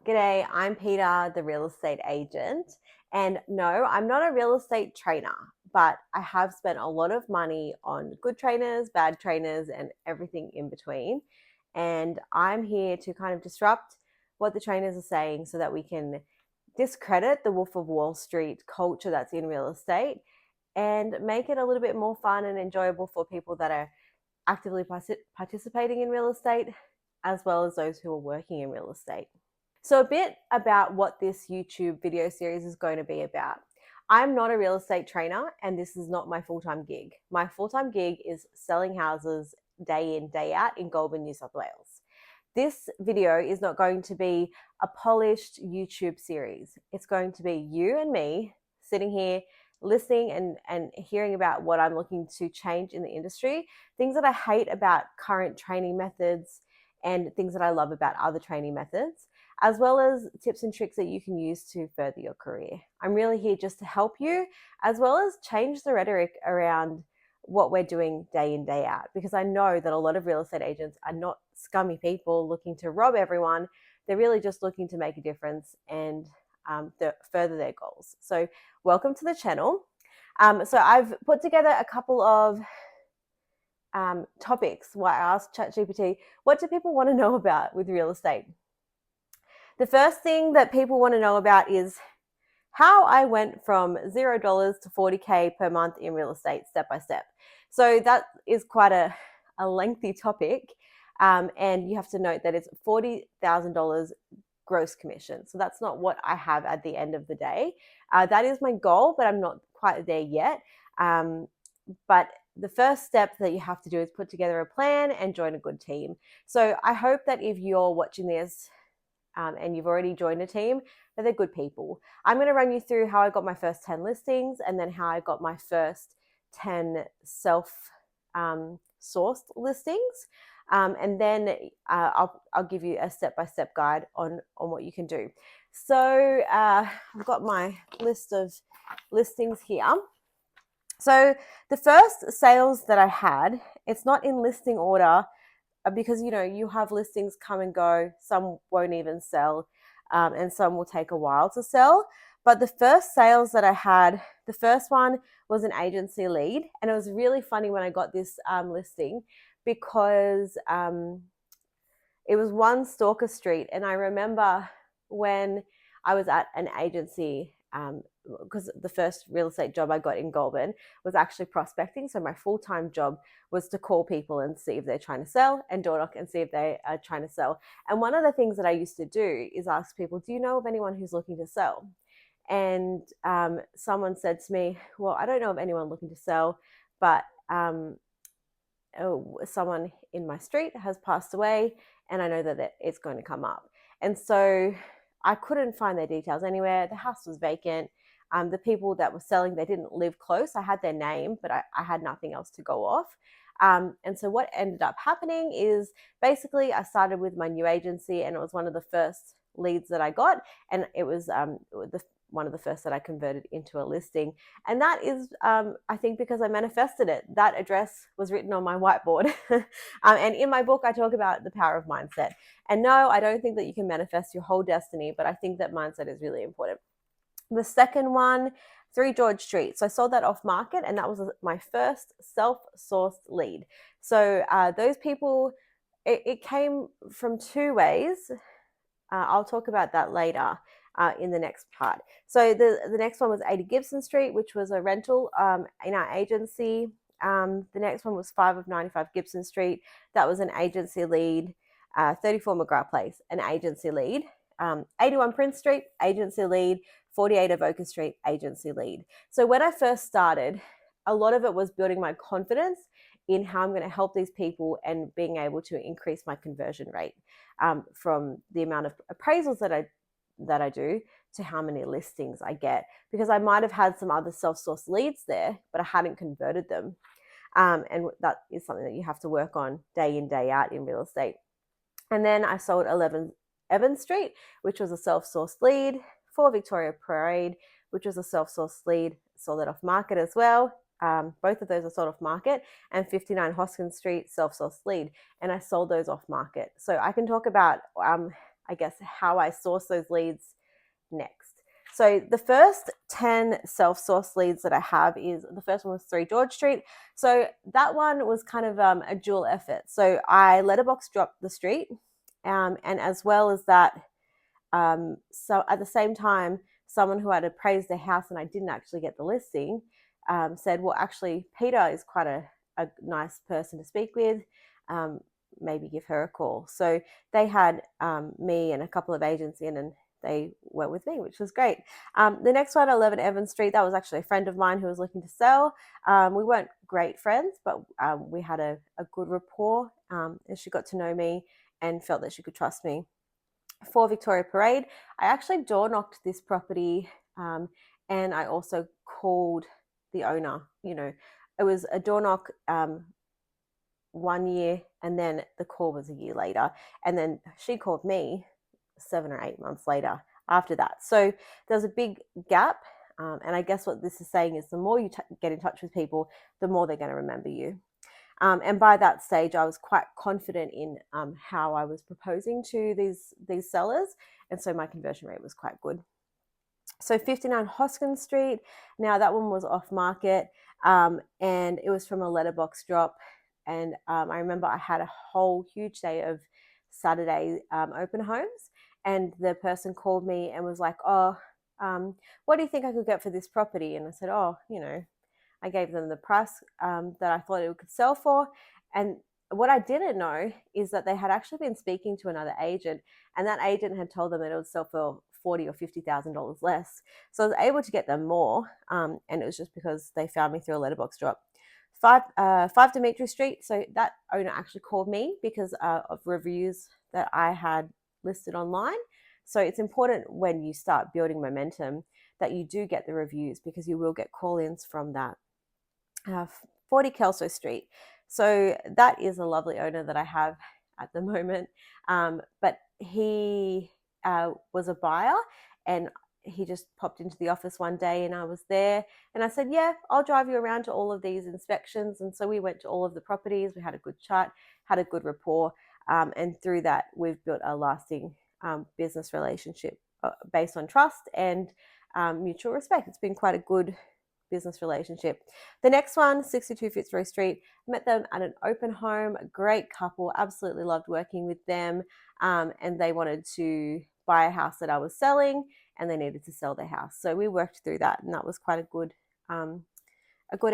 G'day, I'm Peter, the real estate agent. And no, I'm not a real estate trainer, but I have spent a lot of money on good trainers, bad trainers, and everything in between. And I'm here to kind of disrupt what the trainers are saying so that we can discredit the Wolf of Wall Street culture that's in real estate and make it a little bit more fun and enjoyable for people that are actively participating in real estate, as well as those who are working in real estate. So, a bit about what this YouTube video series is going to be about. I'm not a real estate trainer, and this is not my full time gig. My full time gig is selling houses day in, day out in Goulburn, New South Wales. This video is not going to be a polished YouTube series. It's going to be you and me sitting here listening and hearing about what I'm looking to change in the industry, things that I hate about current training methods, and things that I love about other training methods, as well as tips and tricks that you can use to further your career. I'm really here just to help you, as well as change the rhetoric around what we're doing day in, day out, because I know that a lot of real estate agents are not scummy people looking to rob everyone. They're really just looking to make a difference and further their goals. So welcome to the channel. So I've put together a couple of topics where I asked ChatGPT, what do people want to know about with real estate? The first thing that people want to know about is how I went from $0 to 40K per month in real estate step by step. So that is quite a lengthy topic. And you have to note that it's $40,000 gross commission. So that's not what I have at the end of the day. That is my goal, but I'm not quite there yet. But the first step that you have to do is put together a plan and join a good team. So I hope that if you're watching this and you've already joined a team, that they're good people. I'm going to run you through how I got my first 10 listings and then how I got my first 10 self-sourced listings. And then I'll give you a step-by-step guide on what you can do. So I've got my list of listings here. So the first sales that I had, it's not in listing order because, you have listings come and go. Some won't even sell and some will take a while to sell. But the first sales that I had, the first one was an agency lead. And it was really funny when I got this listing because it was 1 Stalker Street. And I remember when I was at an agency, because the first real estate job I got in Goulburn was actually prospecting. So my full-time job was to call people and see if they're trying to sell and door knock and see if they are trying to sell. And one of the things that I used to do is ask people, do you know of anyone who's looking to sell? And someone said to me, well, I don't know of anyone looking to sell, but someone in my street has passed away and I know that it's going to come up. And so I couldn't find their details anywhere. The house was vacant. The people that were selling, they didn't live close. I had their name, but I had nothing else to go off. And so what ended up happening is basically I started with my new agency and it was one of the first leads that I got. And it was one of the first that I converted into a listing. And that is, I think, because I manifested it. That address was written on my whiteboard. And in my book, I talk about the power of mindset. And no, I don't think that you can manifest your whole destiny, but I think that mindset is really important. The second one, 3 George Street. So I sold that off market and that was my first self-sourced lead. So those people, it came from 2 ways. I'll talk about that later in the next part. So the next one was 80 Gibson Street, which was a rental in our agency. The next one was 5 of 95 Gibson Street. That was an agency lead. 34 McGrath Place, an agency lead. 81 Prince Street, agency lead. 48 Avoca Street, agency lead. So when I first started, a lot of it was building my confidence in how I'm going to help these people and being able to increase my conversion rate from the amount of appraisals that I do to how many listings I get, because I might have had some other self-sourced leads there, but I hadn't converted them. And that is something that you have to work on day in, day out in real estate. And then I sold 11 Evans Street, which was a self-sourced lead. 4 Victoria Parade, which was a self-sourced lead, sold that off market as well. Both of those are sold off market. And 59 Hoskins Street, self-sourced lead, and I sold those off market. So I can talk about I guess, how I source those leads next. So the first 10 self-sourced leads that I have is, the first one was 3 George Street. So that one was kind of a dual effort. So I letterbox dropped the street, and as well as that, so at the same time, someone who had appraised the house and I didn't actually get the listing said, well, actually, Peter is quite a nice person to speak with. Maybe give her a call. So they had me and a couple of agents in, and they went with me, which was great. The next one, 11 Evans Street, that was actually a friend of mine who was looking to sell. We weren't great friends, but we had a good rapport, and she got to know me and felt that she could trust me. 4 Victoria Parade, I actually door knocked this property, and I also called the owner. It was a door knock 1 year, and then the call was a year later, and then she called me 7 or 8 months later after that. So there's a big gap, and I guess what this is saying is the more you get in touch with people, the more they're going to remember you. And by that stage, I was quite confident in how I was proposing to these sellers, and so my conversion rate was quite good. So 59 Hoskins Street, now that one was off market, and it was from a letterbox drop. And I remember I had a whole huge day of Saturday open homes, and the person called me and was like, oh, what do you think I could get for this property? And I said, oh, I gave them the price that I thought it could sell for. And what I didn't know is that they had actually been speaking to another agent, and that agent had told them that it would sell for $40,000 or $50,000 less. So I was able to get them more, and it was just because they found me through a letterbox drop. 5 Dimitri Street. So that owner actually called me because of reviews that I had listed online. So it's important when you start building momentum that you do get the reviews, because you will get call-ins from that. 40 Kelso Street. So that is a lovely owner that I have at the moment. But he was a buyer, and he just popped into the office one day, and I was there, and I said, yeah, I'll drive you around to all of these inspections. And so we went to all of the properties. We had a good chat, had a good rapport. And through that, we've built a lasting business relationship based on trust and mutual respect. It's been quite a good business relationship. The next one, 62 Fitzroy Street, met them at an open home, a great couple, absolutely loved working with them, and they wanted to buy a house that I was selling, and they needed to sell their house. So we worked through that, and that was quite a good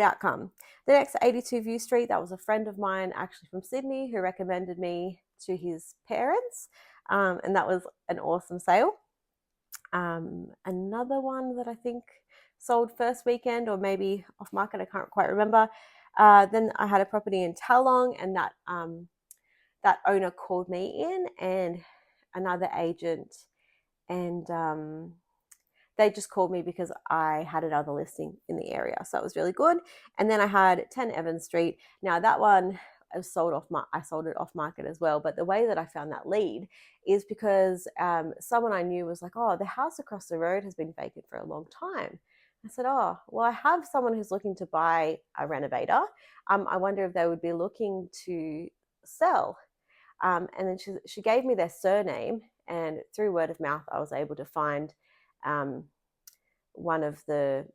outcome. The next, 82 View Street, that was a friend of mine actually from Sydney who recommended me to his parents, and that was an awesome sale. Another one that I think sold first weekend, or maybe off market, I can't quite remember. Then I had a property in Tallong, and that owner called me in, and another agent, and they just called me because I had another listing in the area. So it was really good. And then I had 10 Evans Street. Now that one I sold it off market as well. But the way that I found that lead is because someone I knew was like, oh, the house across the road has been vacant for a long time. I said, oh, well, I have someone who's looking to buy a renovator. I wonder if they would be looking to sell. And then she gave me their surname, and through word of mouth, I was able to find one of the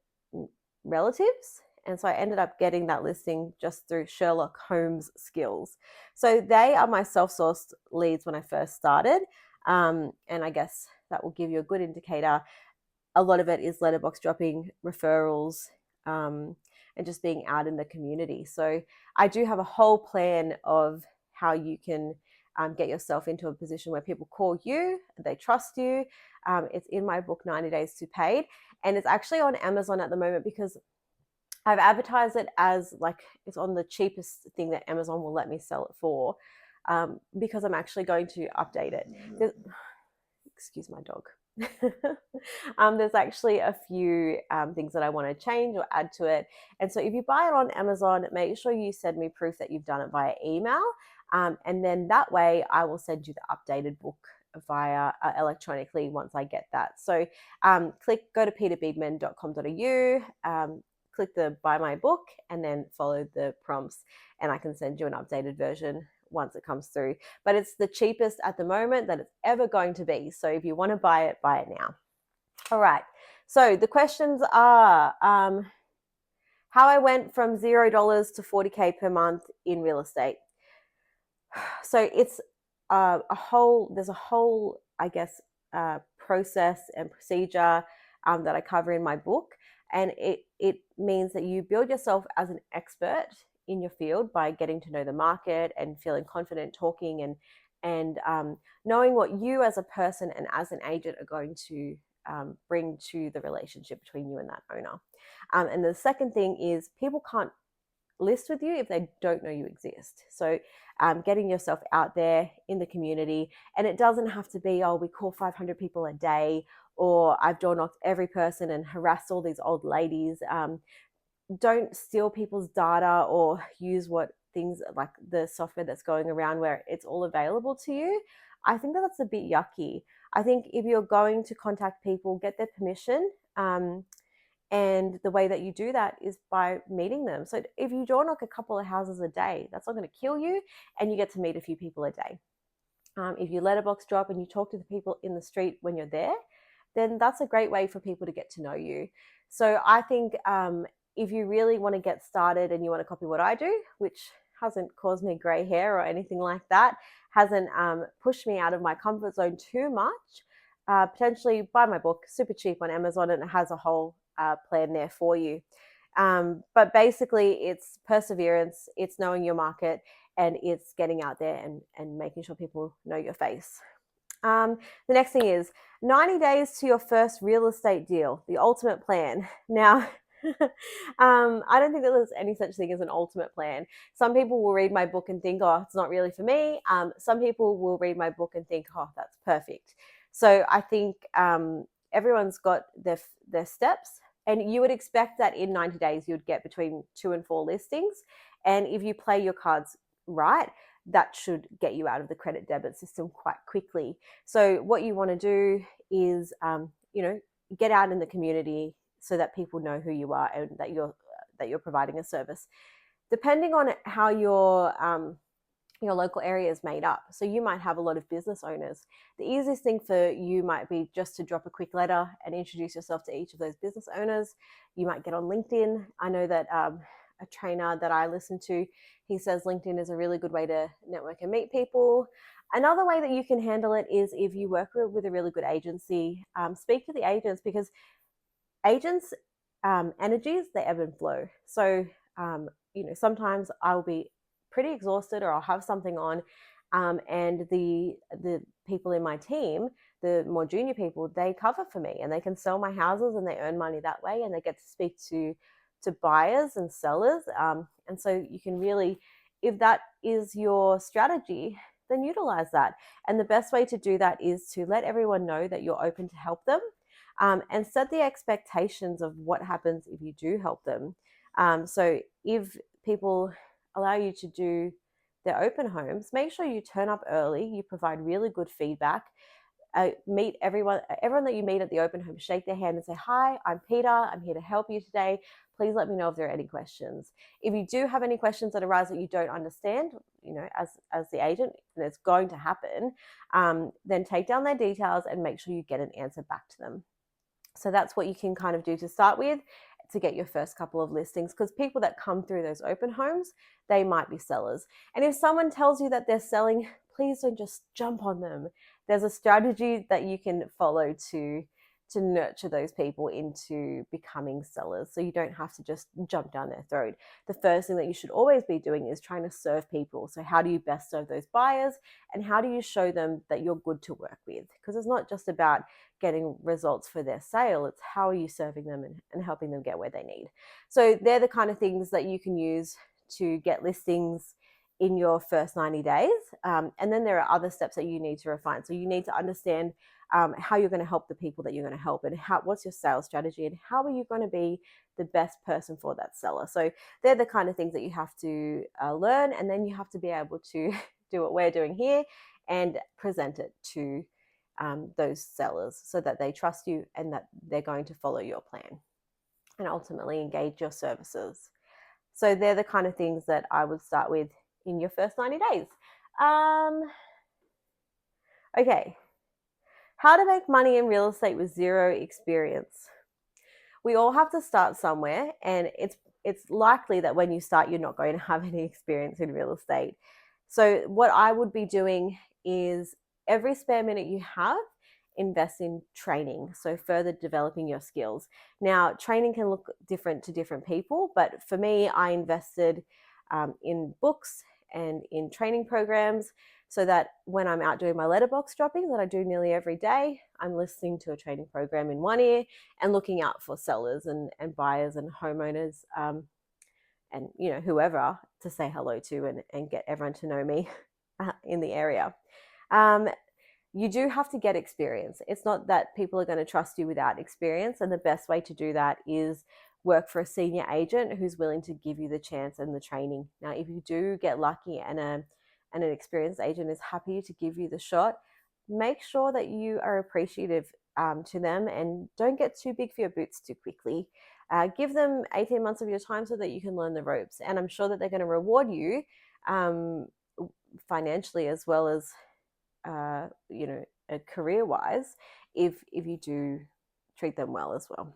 relatives. And so I ended up getting that listing just through Sherlock Holmes skills. So they are my self-sourced leads when I first started. And I guess that will give you a good indicator. A lot of it is letterbox dropping, referrals, and just being out in the community. So I do have a whole plan of how you can get yourself into a position where people call you, they trust you. It's in my book, 90 Days to Paid, and it's actually on Amazon at the moment because I've advertised it as like it's on the cheapest thing that Amazon will let me sell it for, because I'm actually going to update it. Excuse my dog. There's actually a few things that I want to change or add to it. And so if you buy it on Amazon, make sure you send me proof that you've done it via email. And then that way I will send you the updated book via electronically once I get that. So go to peterbeedman.com.au, click the buy my book, and then follow the prompts, and I can send you an updated version once it comes through. But it's the cheapest at the moment that it's ever going to be. So if you want to buy it now. All right. So the questions are how I went from $0 to 40K per month in real estate. So it's there's a whole, I guess, process and procedure that I cover in my book. And it means that you build yourself as an expert in your field by getting to know the market and feeling confident talking and knowing what you as a person and as an agent are going to bring to the relationship between you and that owner. And the second thing is people can't list with you if they don't know you exist. So getting yourself out there in the community, and it doesn't have to be, oh, we call 500 people a day, or I've door knocked every person and harassed all these old ladies. Don't steal people's data or use what things like the software that's going around where it's all available to you. I think that's a bit yucky. I think if you're going to contact people, get their permission. And the way that you do that is by meeting them. So if you door knock a couple of houses a day, that's not going to kill you, and you get to meet a few people a day. If you letterbox drop and you talk to the people in the street when you're there, then that's a great way for people to get to know you. So I think if you really want to get started and you want to copy what I do, which hasn't caused me gray hair or anything like that, hasn't pushed me out of my comfort zone too much, potentially buy my book, super cheap on Amazon, and it has a whole plan there for you. But basically it's perseverance, it's knowing your market, and it's getting out there and making sure people know your face. The next thing is 90 days to your first real estate deal, the ultimate plan. Now, I don't think that there's any such thing as an ultimate plan. Some people will read my book and think, oh, it's not really for me. Some people will read my book and think, oh, that's perfect. So I think everyone's got their steps, and you would expect that in 90 days you would get between 2 and 4 listings. And if you play your cards right, that should get you out of the credit debit system quite quickly. So what you want to do is, get out in the community so that people know who you are and that you're providing a service. Depending on how your local area is made up. So you might have a lot of business owners. The easiest thing for you might be just to drop a quick letter and introduce yourself to each of those business owners. You might get on LinkedIn. I know that a trainer that I listen to, he says LinkedIn is a really good way to network and meet people. Another way that you can handle it is if you work with a really good agency, speak to the agents, because agents' energies, they ebb and flow. So, sometimes I'll be pretty exhausted or I'll have something on, and the people in my team, the more junior people, they cover for me and they can sell my houses and they earn money that way, and they get to speak to buyers and sellers. And so you can really, if that is your strategy, then utilize that. And the best way to do that is to let everyone know that you're open to help them, and set the expectations of what happens if you do help them. So if people allow you to do their open homes, make sure you turn up early, you provide really good feedback, meet everyone that you meet at the open home, shake their hand and say, hi, I'm Peter, I'm here to help you today. Please let me know if there are any questions. If you do have any questions that arise that you don't understand, as the agent, and it's going to happen, then take down their details and make sure you get an answer back to them. So that's what you can kind of do to start with, to get your first couple of listings, because people that come through those open homes, they might be sellers. And if someone tells you that they're selling, please don't just jump on them. There's a strategy that you can follow to nurture those people into becoming sellers, so you don't have to just jump down their throat. The first thing that you should always be doing is trying to serve people. So how do you best serve those buyers, and how do you show them that you're good to work with? Because it's not just about getting results for their sale, it's how are you serving them and helping them get where they need. So they're the kind of things that you can use to get listings in your first 90 days. And then there are other steps that you need to refine. So you need to understand how you're going to help the people that you're going to help, and what's your sales strategy, and how are you going to be the best person for that seller. So they're the kind of things that you have to learn, and then you have to be able to do what we're doing here and present it to those sellers so that they trust you and that they're going to follow your plan and ultimately engage your services. So they're the kind of things that I would start with in your first 90 days. Um, okay. How to make money in real estate with zero experience. We all have to start somewhere, and it's likely that when you start you're not going to have any experience in real estate. So what I would be doing is every spare minute you have, invest in training, so further developing your skills. Now training can look different to different people, but for me I invested in books and in training programs, so that when I'm out doing my letterbox dropping that I do nearly every day, I'm listening to a training program in one ear and looking out for sellers and buyers and homeowners, and whoever to say hello to and get everyone to know me in the area. Um, you do have to get experience. It's not that people are going to trust you without experience, and the best way to do that is work for a senior agent who's willing to give you the chance and the training. Now, if you do get lucky and an experienced agent is happy to give you the shot, make sure that you are appreciative to them and don't get too big for your boots too quickly. Give them 18 months of your time so that you can learn the ropes. And I'm sure that they're going to reward you um, financially as well as, career wise, if you do treat them well as well.